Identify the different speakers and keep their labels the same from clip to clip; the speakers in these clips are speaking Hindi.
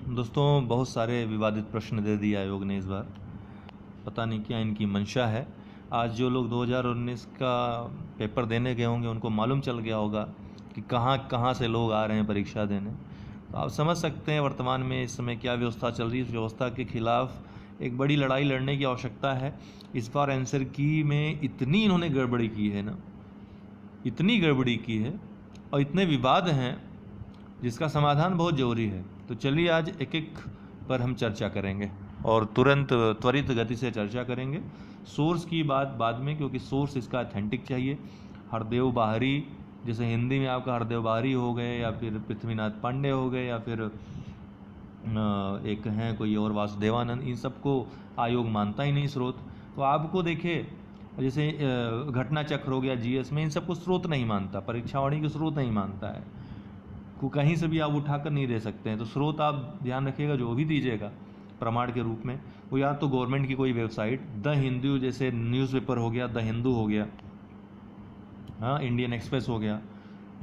Speaker 1: दोस्तों, बहुत सारे विवादित प्रश्न दे दिए आयोग ने इस बार। पता नहीं क्या इनकी मंशा है। आज जो लोग 2019 का पेपर देने गए होंगे उनको मालूम चल गया होगा कि कहाँ कहाँ से लोग आ रहे हैं परीक्षा देने। तो आप समझ सकते हैं वर्तमान में इस समय क्या व्यवस्था चल रही है। इस व्यवस्था के खिलाफ एक बड़ी लड़ाई लड़ने की आवश्यकता है। इस बार आंसर की में इतनी इन्होंने गड़बड़ी की है ना, इतनी गड़बड़ी की है और इतने विवाद हैं जिसका समाधान बहुत ज़रूरी है। तो चलिए आज एक एक पर हम चर्चा करेंगे और तुरंत त्वरित गति से चर्चा करेंगे। सोर्स की बात बाद में, क्योंकि सोर्स इसका अथेंटिक चाहिए। हरदेव बाहरी, जैसे हिंदी में आपका हरदेव बाहरी हो गए या फिर पृथ्वीनाथ पांडे हो गए या फिर एक हैं कोई और वासुदेवानंद, इन सबको आयोग मानता ही नहीं स्रोत। तो आपको देखिए जैसे घटना चक्र हो गया जीएस में, इन सबको स्रोत नहीं मानता, परीक्षावाणी को स्रोत नहीं मानता है। को कहीं से भी आप उठाकर नहीं दे सकते हैं। तो स्रोत आप ध्यान रखिएगा, जो भी दीजिएगा प्रमाण के रूप में वो या तो गवर्नमेंट की कोई वेबसाइट, द हिंदू जैसे न्यूज़पेपर हो गया, द हिंदू हो गया, हाँ, इंडियन एक्सप्रेस हो गया,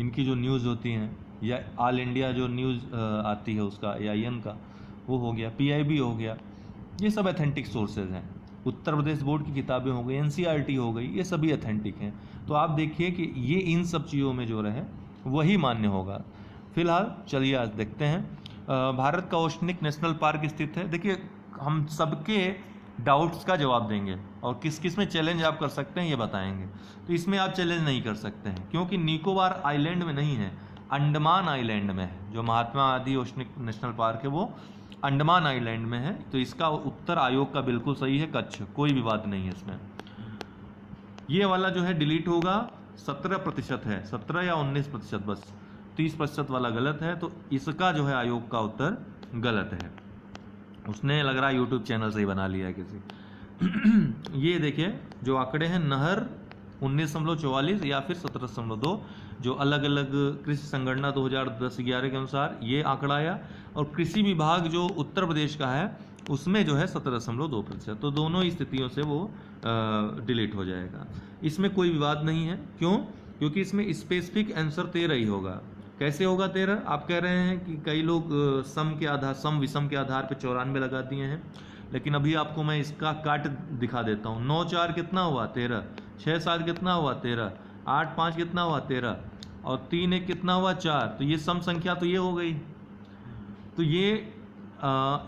Speaker 1: इनकी जो न्यूज़ होती हैं, या ऑल इंडिया जो न्यूज़ आती है उसका AIN का वो हो गया, PIB हो गया। ये सब अथेंटिक सोर्सेज हैं। उत्तर प्रदेश बोर्ड की किताबें हो गई, NCERT हो गई, ये सभी अथेंटिक हैं। तो आप देखिए कि ये इन सब चीज़ों में जो रहे वही मान्य होगा। फिलहाल चलिए आज देखते हैं। भारत का ओशनिक नेशनल पार्क स्थित है। देखिए, हम सबके डाउट्स का जवाब देंगे और किस किस में चैलेंज आप कर सकते हैं ये बताएंगे। तो इसमें आप चैलेंज नहीं कर सकते हैं क्योंकि निकोबार आइलैंड में नहीं है, अंडमान आइलैंड में है। जो Mahatma Gandhi oceanic national park है वो अंडमान आइलैंड में है। तो इसका उत्तर आयोग का बिल्कुल सही है, कच्छ, कोई विवाद नहीं है इसमें। ये वाला जो है डिलीट होगा, 17% है, 17 या 19%, बस 30% वाला गलत है। तो इसका जो है आयोग का उत्तर गलत है। उसने लग रहा है यूट्यूब चैनल से ही बना लिया है किसी। ये देखिए जो आंकड़े हैं, नहर 1944 या फिर 17.2, जो अलग अलग कृषि संगणना 2010-11 के अनुसार ये आंकड़ा आया। और कृषि विभाग जो उत्तर प्रदेश का है उसमें जो है 17.2%। तो दोनों ही स्थितियों से वो डिलीट हो जाएगा। इसमें कोई विवाद नहीं है। क्यों? क्योंकि इसमें स्पेसिफिक आंसर 13 ही होगा। कैसे होगा 13? आप कह रहे हैं कि कई लोग सम के आधार, सम विषम के आधार पे 94 लगा दिए हैं, लेकिन अभी आपको मैं इसका काट दिखा देता हूँ। 9 4 कितना हुआ? 13। 6 7 कितना हुआ? 13। 8 5 कितना हुआ? 13। और 3 1 कितना हुआ? 4। तो ये सम संख्या तो ये हो गई। तो ये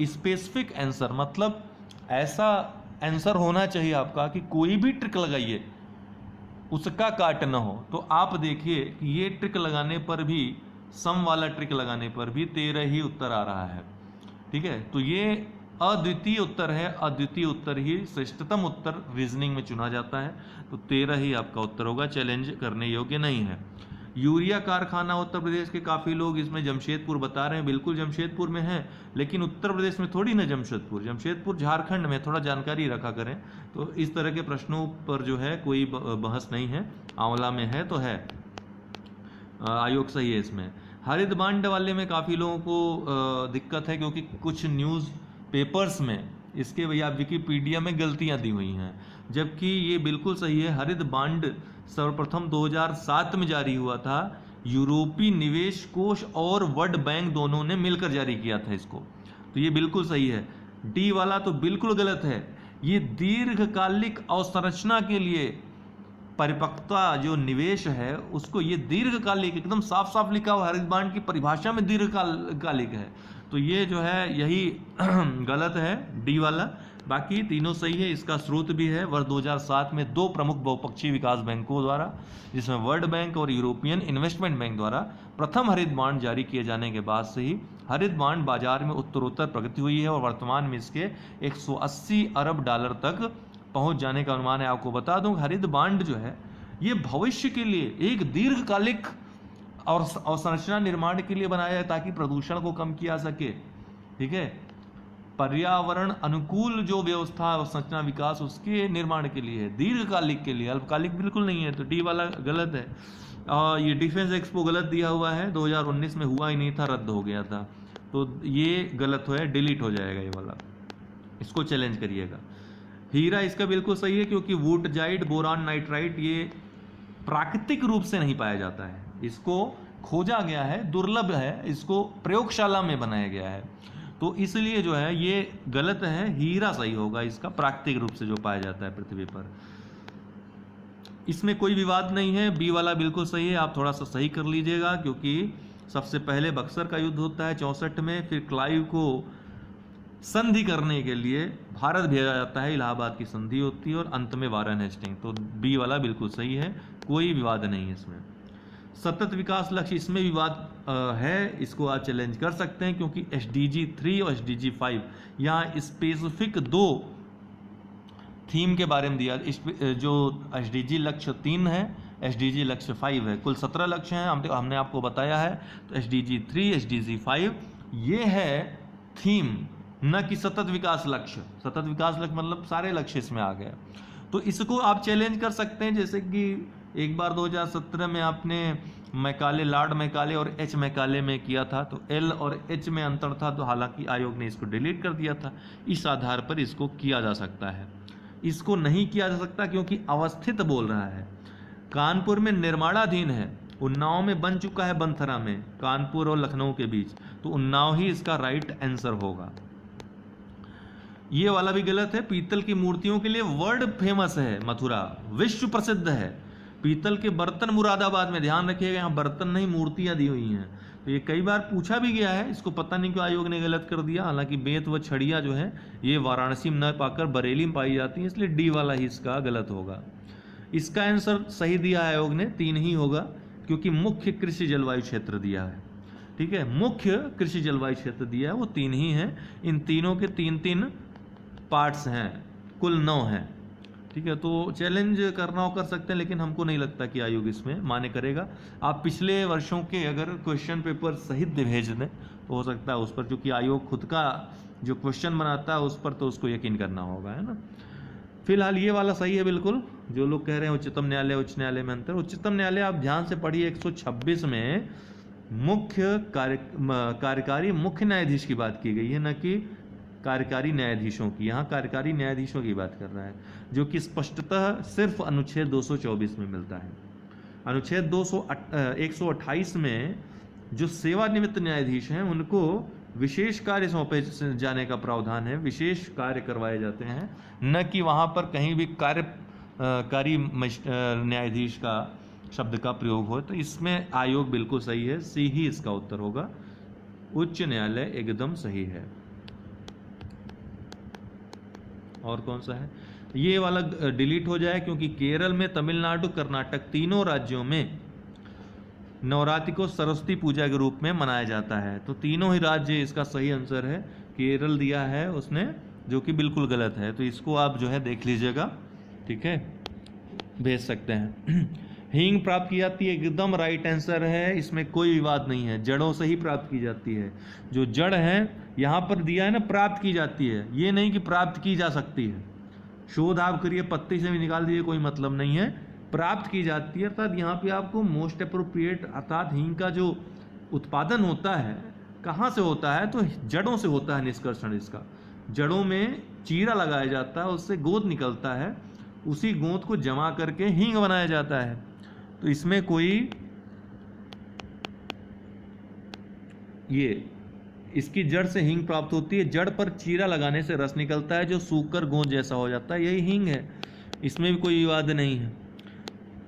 Speaker 1: स्पेसिफिक आंसर, मतलब ऐसा आंसर होना चाहिए आपका कि कोई भी ट्रिक लगाइए उसका काट ना हो। तो आप देखिए कि ये ट्रिक लगाने पर भी, सम वाला ट्रिक लगाने पर भी 13 ही उत्तर आ रहा है। ठीक है, तो ये अद्वितीय उत्तर है। अद्वितीय उत्तर ही श्रेष्ठतम उत्तर रीजनिंग में चुना जाता है। तो 13 ही आपका उत्तर होगा, चैलेंज करने योग्य नहीं है। यूरिया कारखाना उत्तर प्रदेश के काफ़ी लोग इसमें जमशेदपुर बता रहे हैं। बिल्कुल जमशेदपुर में है, लेकिन उत्तर प्रदेश में थोड़ी ना जमशेदपुर। जमशेदपुर झारखंड में, थोड़ा जानकारी रखा करें। तो इस तरह के प्रश्नों पर जो है कोई बहस नहीं है। आंवला में है तो है, आयोग सही है इसमें। हरित बांड वाले में काफ़ी लोगों को दिक्कत है क्योंकि कुछ न्यूज़ पेपर्स में इसके या विकिपीडिया में गलतियां दी हुई हैं, जबकि ये बिल्कुल सही है। हरित बांड सर्वप्रथम 2007 में जारी हुआ था। यूरोपीय निवेश कोष और वर्ल्ड बैंक दोनों ने मिलकर जारी किया था इसको। तो ये बिल्कुल सही है। डी वाला तो बिल्कुल गलत है। ये दीर्घकालिक अवसंरचना के लिए परिपक्वता जो निवेश है उसको, ये दीर्घकालिक, एकदम साफ साफ लिखा हुआ हरित बांड की परिभाषा में दीर्घकालिक है। तो ये जो है यही गलत है, डी वाला। बाकी तीनों सही है। इसका स्रोत भी है वर्ष 2007 में 2 प्रमुख बहुपक्षीय विकास बैंकों द्वारा, जिसमें वर्ल्ड बैंक और यूरोपियन इन्वेस्टमेंट बैंक द्वारा प्रथम हरित बांड जारी किए जाने के बाद से ही हरित बांड बाजार में उत्तरोत्तर प्रगति हुई है और वर्तमान में इसके 180 अरब डॉलर तक पहुंच जाने का अनुमान है। आपको बता दूं, हरित बांड जो है ये भविष्य के लिए एक दीर्घकालिक और अवसंरचना निर्माण के लिए बनाया है ताकि प्रदूषण को कम किया सके। ठीक है, पर्यावरण अनुकूल जो व्यवस्था अवसंरचना विकास उसके निर्माण के लिए है, दीर्घकालिक के लिए, अल्पकालिक बिल्कुल नहीं है। तो डी वाला गलत है। और ये डिफेंस एक्सपो गलत दिया हुआ है, 2019 में हुआ ही नहीं था, रद्द हो गया था। तो ये गलत है, डिलीट हो जाएगा ये वाला, इसको चैलेंज करिएगा। हीरा इसका बिल्कुल सही है क्योंकि वुडजाइड, बोरान, नाइट्राइट ये प्राकृतिक रूप से नहीं पाया जाता है, इसको खोजा गया है, दुर्लभ है, इसको प्रयोगशाला में बनाया गया है। तो इसलिए जो है ये गलत है, हीरा सही होगा इसका, प्राकृतिक रूप से जो पाया जाता है पृथ्वी पर। इसमें कोई विवाद नहीं है, बी वाला बिल्कुल सही है, आप थोड़ा सा सही कर लीजिएगा, क्योंकि सबसे पहले बक्सर का युद्ध होता है 64 में, फिर क्लाइव को संधि करने के लिए भारत भेजा जाता है, इलाहाबाद की संधि होती है, और अंत में वारन हेस्टिंग। तो बी वाला बिल्कुल सही है, कोई विवाद नहीं है इसमें। सतत विकास लक्ष्य, इसमें विवाद है, इसको आप चैलेंज कर सकते हैं, क्योंकि SDG 3 और SDG 5 यहाँ स्पेसिफिक 2 थीम के बारे में दिया। जो SDG लक्ष्य 3 है, SDG लक्ष्य 5 है, कुल 17 लक्ष्य हैं, हमने आपको बताया है। तो SDG 3 SDG 5 ये है थीम, न कि सतत विकास लक्ष्य। सतत विकास लक्ष्य मतलब सारे लक्ष्य इसमें आ गए। तो इसको आप चैलेंज कर सकते हैं, जैसे कि एक बार 2017 में आपने मैकाले, लॉर्ड मैकाले और H मैकाले में किया था, तो L और H में अंतर था, तो हालांकि आयोग ने इसको डिलीट कर दिया था। इस आधार पर इसको किया जा सकता है। इसको नहीं किया जा सकता क्योंकि अवस्थित बोल रहा है, कानपुर में निर्माणाधीन है, उन्नाव में बन चुका है, बनथरा में, कानपुर और लखनऊ के बीच, तो उन्नाव ही इसका राइट आंसर होगा। ये वाला भी गलत है। पीतल की मूर्तियों के लिए वर्ल्ड फेमस है मथुरा, विश्व प्रसिद्ध है। पीतल के बर्तन मुरादाबाद में, ध्यान रखिएगा, यहाँ बर्तन नहीं मूर्तियां दी हुई हैं। तो ये कई बार पूछा भी गया है, इसको पता नहीं क्यों आयोग ने गलत कर दिया। हालांकि बेंत व छड़िया जो है ये वाराणसी में न पाकर बरेली में पाई जाती हैं, इसलिए डी वाला ही इसका गलत होगा। इसका आंसर सही दिया है आयोग ने, 3 ही होगा, क्योंकि मुख्य कृषि जलवायु क्षेत्र दिया है। ठीक है, मुख्य कृषि जलवायु क्षेत्र दिया है, वो 3 ही है। इन तीनों के 3-3 पार्ट्स हैं, कुल 9 हैं। ठीक है, तो चैलेंज करना हो कर सकते हैं, लेकिन हमको नहीं लगता कि आयोग इसमें मान्य करेगा। आप पिछले वर्षों के अगर क्वेश्चन पेपर सहित भेज दें तो हो सकता है उस पर, क्योंकि आयोग खुद का जो क्वेश्चन बनाता है उस पर तो उसको यकीन करना होगा, है ना। फिलहाल ये वाला सही है बिल्कुल। जो लोग कह रहे हैं उच्चतम न्यायालय उच्च न्यायालय में अंतर, उच्चतम न्यायालय आप ध्यान से पढ़िए, 126 में मुख्य कार्यकारी मुख्य न्यायाधीश की बात की गई है, न कि कार्यकारी न्यायाधीशों की। यहाँ कार्यकारी न्यायाधीशों की बात कर रहा है, जो कि स्पष्टतः सिर्फ अनुच्छेद 224 में मिलता है। अनुच्छेद 128 में जो सेवानिवृत्त न्यायाधीश हैं उनको विशेष कार्य सौंपे जाने का प्रावधान है, विशेष कार्य करवाए जाते हैं, न कि वहाँ पर कहीं भी कार्यकारी न्यायाधीश का शब्द का प्रयोग हो। तो इसमें आयोग बिल्कुल सही है, सी ही इसका उत्तर होगा। उच्च न्यायालय एकदम सही है। और कौन सा है, ये वाला डिलीट हो जाए, क्योंकि केरल में, तमिलनाडु, कर्नाटक, तीनों राज्यों में नवरात्रि को सरस्वती पूजा के रूप में मनाया जाता है। तो तीनों ही राज्य इसका सही आंसर है। केरल दिया है उसने, जो कि बिल्कुल गलत है, तो इसको आप जो है देख लीजिएगा। ठीक है, भेज सकते हैं। हींग प्राप्त की जाती है, एकदम राइट आंसर है, इसमें कोई विवाद नहीं है, जड़ों से ही प्राप्त की जाती है। जो जड़ है यहाँ पर दिया है ना, प्राप्त की जाती है, ये नहीं कि प्राप्त की जा सकती है। शोध आप करिए, पत्ती से भी निकाल दीजिए, कोई मतलब नहीं है, प्राप्त की जाती है। अर्थात यहाँ पे आपको मोस्ट अप्रोप्रिएट, अर्थात हींग का जो उत्पादन होता है कहाँ से होता है, तो जड़ों से होता है। निष्कर्षण इसका, जड़ों में चीरा लगाया जाता है, उससे गोंद निकलता है, उसी गोंद को जमा करके हींग बनाया जाता है। तो इसमें कोई ये इसकी जड़ से हींग प्राप्त होती है, जड़ पर चीरा लगाने से रस निकलता है जो सूखकर गोंद जैसा हो जाता है, यही हींग है। इसमें भी कोई विवाद नहीं है,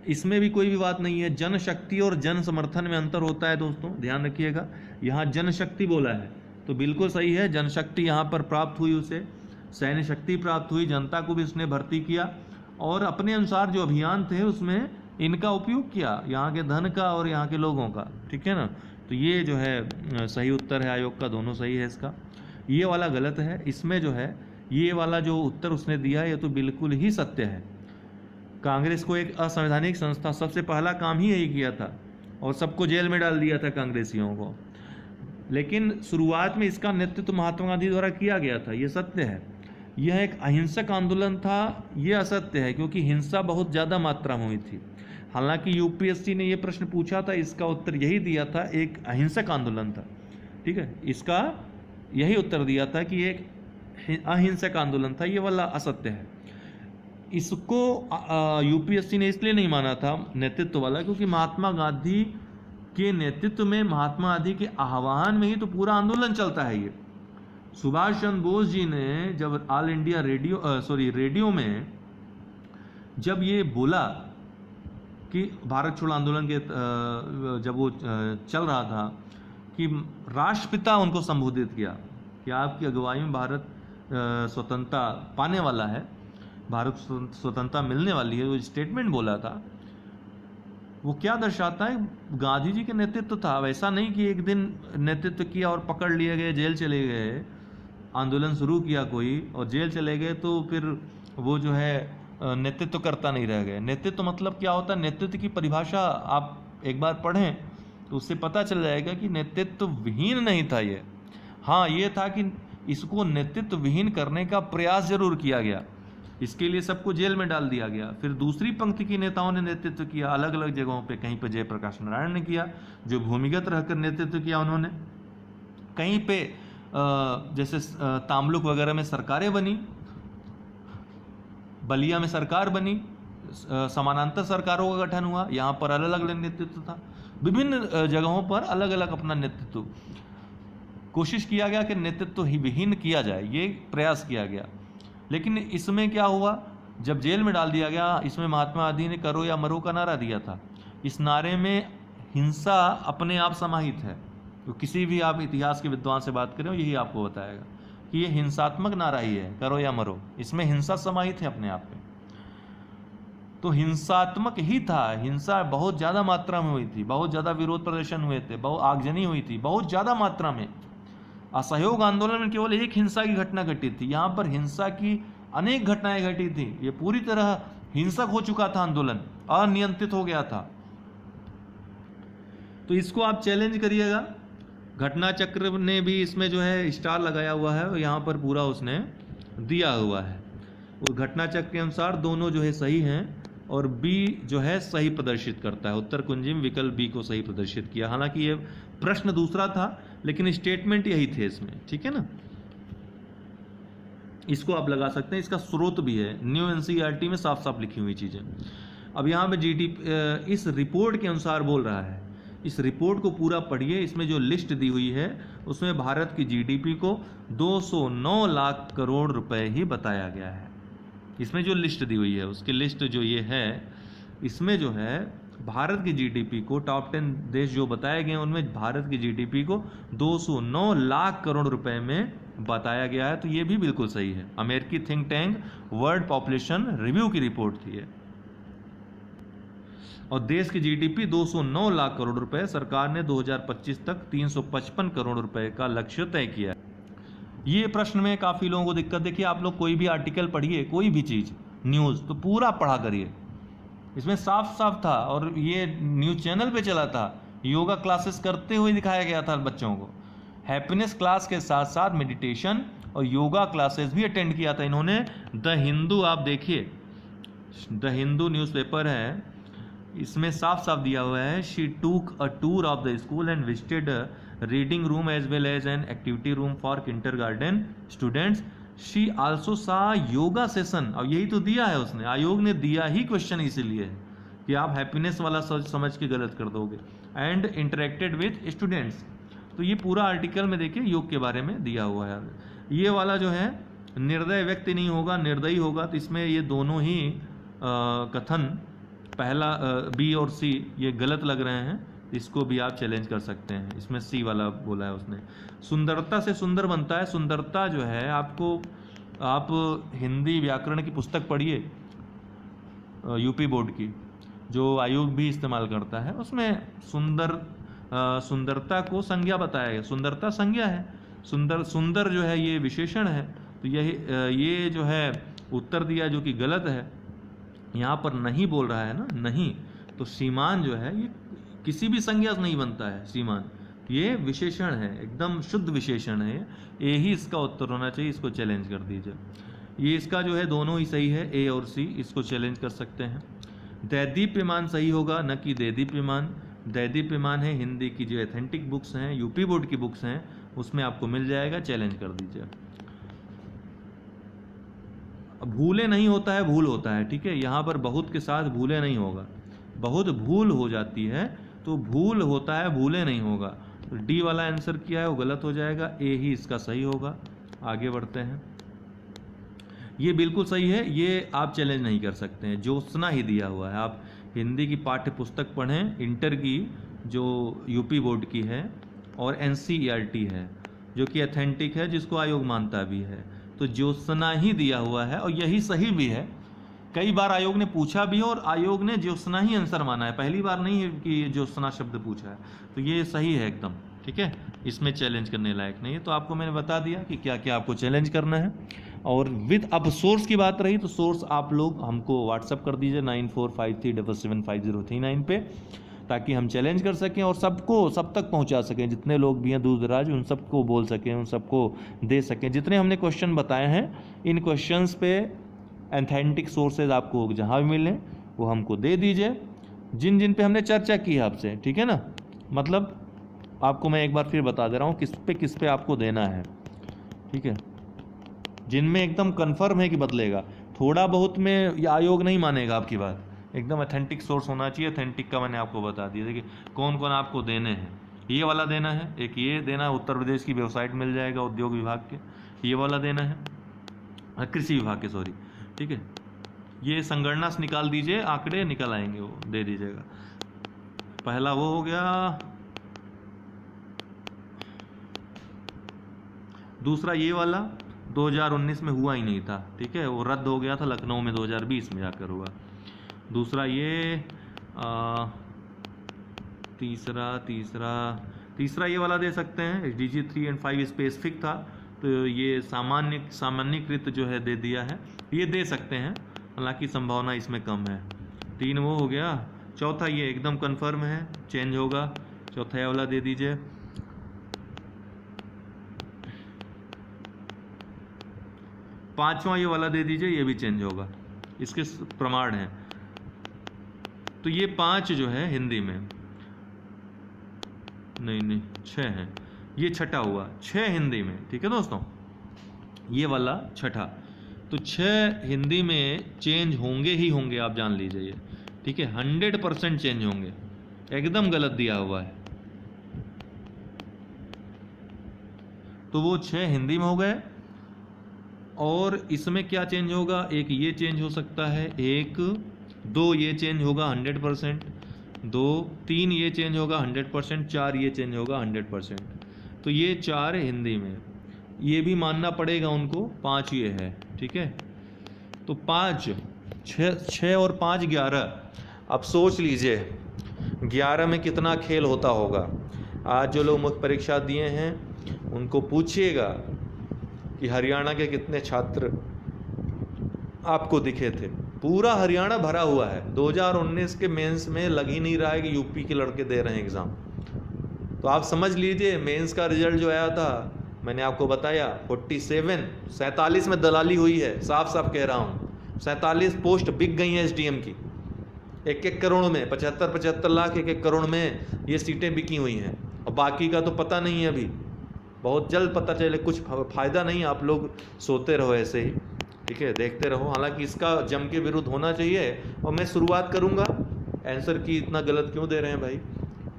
Speaker 1: इसमें भी कोई विवाद नहीं है। जनशक्ति और जन समर्थन में अंतर होता है दोस्तों, ध्यान रखिएगा। यहाँ जनशक्ति बोला है तो बिल्कुल सही है, जनशक्ति यहाँ पर प्राप्त हुई, उसे सैन्य शक्ति प्राप्त हुई, जनता को भी उसने भर्ती किया और अपने अनुसार जो अभियान थे उसमें इनका उपयोग किया, यहाँ के धन का और यहाँ के लोगों का। ठीक है ना, तो ये जो है सही उत्तर है आयोग का, दोनों सही है इसका। ये वाला गलत है, इसमें जो है ये वाला जो उत्तर उसने दिया है ये तो बिल्कुल ही सत्य है। कांग्रेस को एक असंवैधानिक संस्था, सबसे पहला काम ही यही किया था और सबको जेल में डाल दिया था कांग्रेसियों को। लेकिन शुरुआत में इसका नेतृत्व महात्मा गांधी द्वारा किया गया था, ये सत्य है। यह एक अहिंसक आंदोलन था, ये असत्य है, क्योंकि हिंसा बहुत ज़्यादा मात्रा में हुई थी। हालांकि यूपीएससी ने ये प्रश्न पूछा था, इसका उत्तर यही दिया था, एक अहिंसक आंदोलन था। ठीक है, इसका यही उत्तर दिया था कि एक अहिंसक आंदोलन था, ये वाला असत्य है। इसको यूपीएससी ने इसलिए नहीं माना था नेतृत्व वाला, क्योंकि महात्मा गांधी के नेतृत्व में, महात्मा गांधी के आह्वान में ही तो पूरा आंदोलन चलता है ये। सुभाष चंद्र बोस जी ने जब ऑल इंडिया रेडियो में जब ये बोला कि भारत छोड़ो आंदोलन के जब वो चल रहा था कि राष्ट्रपिता उनको संबोधित किया कि आपकी अगुवाई में भारत स्वतंत्रता पाने वाला है, भारत स्वतंत्रता मिलने वाली है, वो स्टेटमेंट बोला था, वो क्या दर्शाता है? गांधी जी के नेतृत्व था। वैसा नहीं कि एक दिन नेतृत्व किया और पकड़ लिए गए, जेल चले गए, आंदोलन शुरू किया कोई और जेल चले गए तो फिर वो जो है नेतृत्व करता नहीं रह गए। नेतृत्व मतलब क्या होता है? नेतृत्व की परिभाषा आप एक बार पढ़ें तो उससे पता चल जाएगा कि नेतृत्व विहीन नहीं था ये। हाँ, ये था कि इसको नेतृत्व विहीन करने का प्रयास जरूर किया गया, इसके लिए सबको जेल में डाल दिया गया। फिर दूसरी पंक्ति की नेताओं ने नेतृत्व किया अलग अलग जगहों पे। कहीं पे जयप्रकाश नारायण ने किया जो भूमिगत रहकर नेतृत्व किया उन्होंने, कहीं पे जैसे तामलुक वगैरह में सरकारें बनी, बलिया में सरकार बनी, समानांतर सरकारों का गठन हुआ, यहाँ पर अलग अलग नेतृत्व था। विभिन्न जगहों पर अलग अलग अपना नेतृत्व कोशिश किया गया कि नेतृत्व ही विहीन किया जाए, ये प्रयास किया गया। लेकिन इसमें क्या हुआ? जब जेल में डाल दिया गया, इसमें महात्मा गांधी ने करो या मरो का नारा दिया था। इस नारे में हिंसा अपने आप समाहित है, तो किसी भी आप इतिहास के विद्वान से बात करें यही आपको बताएगा कि ये हिंसात्मक नारा ही है, करो या मरो, इसमें हिंसा समाहित है अपने आप में। तो हिंसात्मक ही था, हिंसा बहुत ज़्यादा मात्रा में हुई थी, बहुत ज़्यादा विरोध प्रदर्शन हुए थे, बहुत आगजनी हुई थी, बहुत ज़्यादा मात्रा में। असहयोग आंदोलन में केवल एक हिंसा की घटना घटी थी, यहाँ पर हिंसा की अनेक घटनाएं घटी थी। ये पूरी तरह हिंसक हो चुका था आंदोलन, अनियंत्रित हो गया था। तो इसको आप चैलेंज करिएगा। घटना चक्र ने भी इसमें जो है स्टार लगाया हुआ है और यहाँ पर पूरा उसने दिया हुआ है। और घटना चक्र के अनुसार दोनों जो है सही हैं और बी जो है सही प्रदर्शित करता है। उत्तर कुंजिम विकल्प बी को सही प्रदर्शित किया। हालांकि ये प्रश्न दूसरा था लेकिन स्टेटमेंट यही थे इसमें, ठीक है ना। इसको आप लगा सकते हैं, इसका स्रोत भी है, न्यू एनसीईआरटी में साफ साफ लिखी हुई चीजें। अब यहाँ पे जीडीपी इस रिपोर्ट के अनुसार बोल रहा है, इस रिपोर्ट को पूरा पढ़िए। इसमें जो लिस्ट दी हुई है उसमें भारत की जीडीपी को 209 लाख करोड़ रुपए ही बताया गया है। इसमें जो लिस्ट दी हुई है उसकी लिस्ट जो ये है, इसमें जो है भारत की जीडीपी को टॉप 10 देश जो बताए गए हैं उनमें भारत की जीडीपी को 209 लाख करोड़ रुपए में बताया गया है। तो ये भी बिल्कुल सही है। अमेरिकी think tank world population review की रिपोर्ट थी ये। और देश की जीडीपी 209 लाख करोड़ रुपए, सरकार ने 2025 तक 355 करोड़ रुपए का लक्ष्य तय किया है। ये प्रश्न में काफ़ी लोगों को दिक्कत, देखिए आप लोग कोई भी आर्टिकल पढ़िए, कोई भी चीज़ न्यूज़ तो पूरा पढ़ा करिए। इसमें साफ साफ था और ये न्यूज़ चैनल पे चला था, योगा क्लासेस करते हुए दिखाया गया था बच्चों को। हैप्पीनेस क्लास के साथ साथ मेडिटेशन और योगा क्लासेस भी अटेंड किया था इन्होंने। द हिंदू आप देखिए, द हिंदू न्यूज़पेपर है, इसमें साफ साफ दिया हुआ है, she took a tour of the school and visited reading room as well as an activity room for kindergarten students. She also saw yoga session. अब यही तो दिया है उसने, आयोग ने दिया ही क्वेश्चन इसीलिए है कि आप हैप्पीनेस वाला समझ के गलत कर दोगे। And interacted with students. तो ये पूरा आर्टिकल में देखिए योग के बारे में दिया हुआ है। ये वाला जो है निर्दय व्यक्ति नहीं होगा, निर्दयी होगा, तो इसमें ये दोनों ही कथन पहला बी और सी ये गलत लग रहे हैं। इसको भी आप चैलेंज कर सकते हैं। इसमें सी वाला बोला है उसने। सुंदरता से सुंदर बनता है। सुंदरता जो है आपको, आप हिंदी व्याकरण की पुस्तक पढ़िए यूपी बोर्ड की, जो आयोग भी इस्तेमाल करता है, उसमें सुंदरता को संज्ञा बताया गया। सुंदरता संज्ञा है, सुंदर जो है ये विशेषण है। तो ये जो है उत्तर दिया जो कि गलत है। यहाँ पर नहीं बोल रहा है ना, नहीं, तो श्रीमान जो है ये किसी भी संज्ञा से नहीं बनता है। श्रीमान ये विशेषण है, एकदम शुद्ध विशेषण है। यही इसका उत्तर होना चाहिए। इसको चैलेंज कर दीजिए। ये इसका जो है दोनों ही सही है, ए और सी, इसको चैलेंज कर सकते हैं। दैदीप्यमान सही होगा, न कि देदीप्यमान। दैदीप्यमान है हिंदी की जो एथेंटिक बुक्स हैं, यूपी बोर्ड की बुक्स हैं, उसमें आपको मिल जाएगा, चैलेंज कर दीजिए। भूले नहीं होता है, भूल होता है, ठीक है। यहाँ पर बहुत के साथ भूले नहीं होगा, बहुत भूल हो जाती है, तो भूल होता है, भूले नहीं होगा। तो डी वाला आंसर किया है वो गलत हो जाएगा, ए ही इसका सही होगा। आगे बढ़ते हैं। ये बिल्कुल सही है, ये आप चैलेंज नहीं कर सकते हैं, ज्योत्सना ही दिया हुआ है। आप हिंदी की पाठ्य पुस्तक पढ़ें, इंटर की जो यूपी बोर्ड की है और एनसीईआरटी है जो कि ऑथेंटिक है, जिसको आयोग मानता भी है, तो ज्योत्सना ही दिया हुआ है और यही सही भी है। कई बार आयोग ने पूछा भी है और आयोग ने ज्योत्सना ही आंसर माना है, पहली बार नहीं है कि ज्योत्सना शब्द पूछा है, तो ये सही है एकदम, ठीक है, इसमें चैलेंज करने लायक नहीं है। तो आपको मैंने बता दिया कि क्या क्या आपको चैलेंज करना है। और विद अब सोर्स की बात रही तो सोर्स आप लोग हमको व्हाट्सअप कर दीजिए 9453775039 पे, ताकि हम चैलेंज कर सकें और सबको सब तक पहुंचा सकें, जितने लोग भी हैं दूर दराज उन सबको बोल सकें, उन सबको दे सकें। जितने हमने क्वेश्चन बताए हैं इन क्वेश्चंस पे ऑथेंटिक सोर्सेज आपको जहाँ भी मिलें वो हमको दे दीजिए, जिन जिन पे हमने चर्चा की है आपसे, ठीक है ना। मतलब आपको मैं एक बार फिर बता दे रहा हूँ किस पे आपको देना है, ठीक है। जिनमें एकदम कन्फर्म है कि बदलेगा, थोड़ा बहुत में ये आयोग नहीं मानेगा आपकी बात, एकदम ऑथेंटिक सोर्स होना चाहिए। ऑथेंटिक का मैंने आपको बता दिया। देखिए कौन कौन आपको देने हैं, ये वाला देना है, एक ये देना है, उत्तर प्रदेश की वेबसाइट मिल जाएगा उद्योग विभाग के, ये वाला देना है, कृषि विभाग के, सॉरी, ठीक है। ये संगणना से निकाल दीजिए, आंकड़े निकल आएंगे, वो दे दीजिएगा। पहला वो हो गया, दूसरा ये वाला 2019 में हुआ ही नहीं था, ठीक है, वो रद्द हो गया था लखनऊ में 2020 में जाकर हुआ। दूसरा ये तीसरा ये वाला दे सकते हैं, DG 3 और 5 स्पेसिफिक था, तो ये सामान्यकृत जो है दे दिया है, ये दे सकते हैं, हालांकि संभावना इसमें कम है। 3 वो हो गया। चौथा ये एकदम कंफर्म है, चेंज होगा, चौथा ये वाला दे दीजिए। पांचवा ये वाला दे दीजिए, ये भी चेंज होगा, इसके प्रमाण हैं। तो ये 5 जो है हिंदी में, नहीं 6 हैं, ये छठा हुआ, 6 हिंदी में, ठीक है दोस्तों, ये वाला छठा। तो 6 हिंदी में चेंज होंगे ही होंगे, आप जान लीजिए ये, ठीक है, 100% चेंज होंगे, एकदम गलत दिया हुआ है। तो वो 6 हिंदी में हो गए। और इसमें क्या चेंज होगा, एक ये चेंज हो सकता है, 1 2 ये चेंज होगा 100%, 2 3 ये चेंज होगा 100%, 4 ये चेंज होगा 100%। तो ये 4 हिंदी में, ये भी मानना पड़ेगा उनको, 5 ये है, ठीक है। तो 5 6 और 5 11। अब सोच लीजिए 11 में कितना खेल होता होगा। आज जो लोग मुख्य परीक्षा दिए हैं उनको पूछिएगा कि हरियाणा के कितने छात्र आपको दिखे थे। पूरा हरियाणा भरा हुआ है। 2019 के मेंस में लग ही नहीं रहा है कि यूपी के लड़के दे रहे हैं एग्ज़ाम। तो आप समझ लीजिए मेंस का रिजल्ट जो आया था, मैंने आपको बताया 47 में दलाली हुई है, साफ साफ कह रहा हूँ। 47 पोस्ट बिक गई हैं एसडीएम की, 1-1 करोड़ में, 75 लाख 1-1 करोड़ में ये सीटें बिकी हुई हैं। और बाकी का तो पता नहीं है, अभी बहुत जल्द पता चले। कुछ फ़ायदा नहीं, आप लोग सोते रहो ऐसे ही, ठीक है, देखते रहो। हालांकि इसका जम के विरुद्ध होना चाहिए। और मैं शुरुआत करूंगा आंसर की, इतना गलत क्यों दे रहे हैं भाई,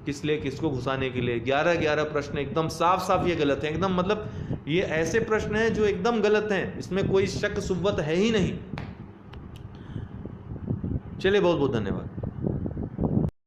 Speaker 1: किस लिए, किसको घुसाने के लिए। 11 प्रश्न एकदम साफ साफ ये गलत है, एकदम, मतलब ये ऐसे प्रश्न हैं जो एकदम गलत हैं, इसमें कोई शक सुबत है ही नहीं। चलिए, बहुत बहुत धन्यवाद।